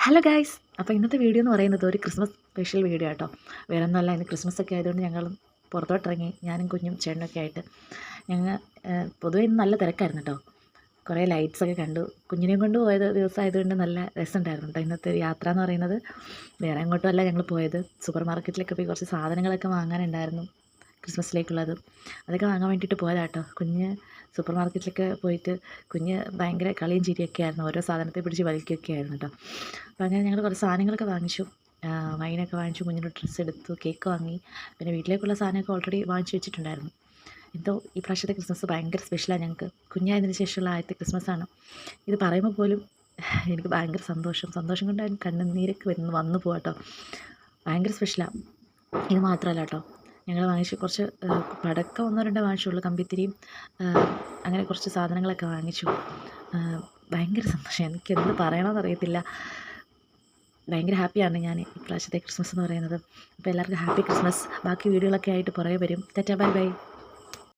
Hello guys, അപ്പോൾ ഇന്നത്തെ video എന്ന് പറയുന്നത് ഒരു ക്രിസ്മസ് സ്പെഷ്യൽ വീഡിയോ ആട്ടോ. വേറെ ഒന്നുമല്ല, ഇന്ന് ക്രിസ്മസ് ഒക്കെ ആയതുകൊണ്ട് ഞങ്ങൾ പുറത്തോട്ടിറങ്ങി, ഞാനും കുഞ്ഞും ചേട്ടനൊക്കെ ആയിട്ട്. ഞങ്ങൾ പൊതുവേ ഇന്ന് നല്ല തിരക്കായിരുന്നു കേട്ടോ. കുറേ ലൈറ്റ്സൊക്കെ കണ്ടു. കുഞ്ഞിനെയും കൊണ്ട് പോയത് ദിവസമായതുകൊണ്ട് നല്ല രസമുണ്ടായിരുന്നു കേട്ടോ. ഇന്നത്തെ ഒരു യാത്ര എന്ന് പറയുന്നത് വേറെ എങ്ങോട്ടും അല്ല ഞങ്ങൾ പോയത്. സൂപ്പർ മാർക്കറ്റിലൊക്കെ പോയി കുറച്ച് സാധനങ്ങളൊക്കെ വാങ്ങാനുണ്ടായിരുന്നു ക്രിസ്മസിലേക്കുള്ളത്. അതൊക്കെ വാങ്ങാൻ വേണ്ടിയിട്ട് പോയതാട്ടോ. കുഞ്ഞ് സൂപ്പർ മാർക്കറ്റിലൊക്കെ പോയിട്ട് കുഞ്ഞ് ഭയങ്കര കളിയും ചിരിയൊക്കെ ആയിരുന്നു. ഓരോ സാധനത്തെ പിടിച്ച് വലിക്കുകയൊക്കെ ആയിരുന്നു കേട്ടോ. അപ്പോൾ അങ്ങനെ ഞങ്ങൾ കുറച്ച് സാധനങ്ങളൊക്കെ വാങ്ങിച്ചു. വൈനൊക്കെ വാങ്ങിച്ചു, കുഞ്ഞിൻ്റെ ഡ്രസ്സ് എടുത്തു, കേക്ക് വാങ്ങി. പിന്നെ വീട്ടിലേക്കുള്ള സാധനമൊക്കെ ഓൾറെഡി വാങ്ങിച്ചു വെച്ചിട്ടുണ്ടായിരുന്നു. എന്തോ ഈ പ്രാവശ്യത്തെ ക്രിസ്മസ് ഭയങ്കര സ്പെഷ്യലാണ് ഞങ്ങൾക്ക്. കുഞ്ഞായതിനു ശേഷമുള്ള ആദ്യത്തെ ക്രിസ്മസാണ്. ഇത് പറയുമ്പോൾ പോലും എനിക്ക് ഭയങ്കര സന്തോഷം കൊണ്ട് കണ്ണുനീരൊക്കെ വന്നു പോകാട്ടോ. ഭയങ്കര സ്പെഷ്യലാണ്. ഇത് മാത്രമല്ല കേട്ടോ, ഞങ്ങൾ വാങ്ങിച്ചു കുറച്ച് പടക്കം ഒന്നോ രണ്ടോ വാങ്ങിച്ചുള്ളൂ. കമ്പിത്തിരിയും അങ്ങനെ കുറച്ച് സാധനങ്ങളൊക്കെ വാങ്ങിച്ചു. ഭയങ്കര സന്തോഷം, എനിക്കെന്ത് പറയണമെന്ന് അറിയത്തില്ല. ഭയങ്കര ഹാപ്പിയാണ് ഞാൻ ഇപ്രാവശ്യത്തെ ക്രിസ്മസ് എന്ന് പറയുന്നത്. അപ്പോൾ എല്ലാവർക്കും ഹാപ്പി ക്രിസ്മസ്. ബാക്കി വീഡിയോകളൊക്കെ ആയിട്ട് പുറകെ വരും. Tata, bye bye.